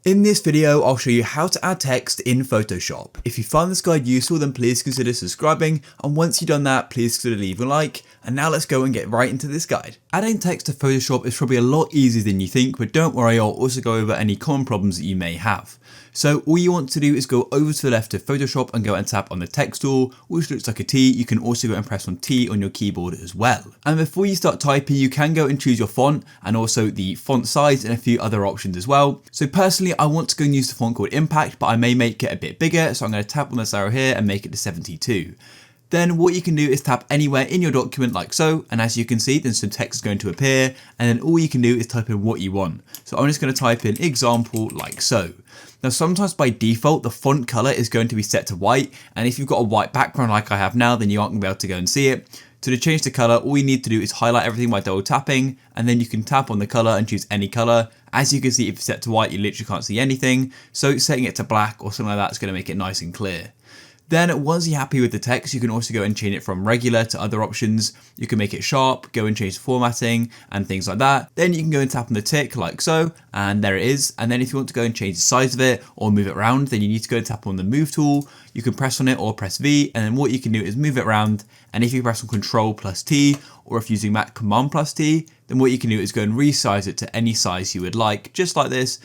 In this video, I'll show you how to add text in Photoshop. If you find this guide useful, then please consider subscribing, and once you've done that, please consider leaving a like. And now let's go and get right into this guide. Adding text to Photoshop is probably a lot easier than you think, but don't worry, I'll also go over any common problems that you may have. So all you want to do is go over to the left of Photoshop and go and tap on the text tool, which looks like a T. You can also go and press on T on your keyboard as well. And before you start typing, you can go and choose your font and also the font size and a few other options as well. So personally, I want to go and use the font called Impact, but I may make it a bit bigger. So I'm going to tap on this arrow here and make it to 72. Then what you can do is tap anywhere in your document like so, and as you can see, then some text is going to appear, and then all you can do is type in what you want. So I'm just going to type in example like so. Now sometimes by default the font color is going to be set to white, and if you've got a white background like I have now, then you aren't going to be able to go and see it. So to change the color, all you need to do is highlight everything by double tapping, and then you can tap on the color and choose any color. As you can see, if it's set to white, you literally can't see anything. So setting it to black or something like that is going to make it nice and clear. Then once you're happy with the text, you can also go and change it from regular to other options. You can make it sharp, go and change the formatting and things like that. Then you can go and tap on the tick like so, and there it is. And then if you want to go and change the size of it or move it around, then you need to go and tap on the move tool. You can press on it or press V, and then what you can do is move it around. And if you press on Control plus T, or if using Mac Command plus T, then what you can do is go and resize it to any size you would like, just like this.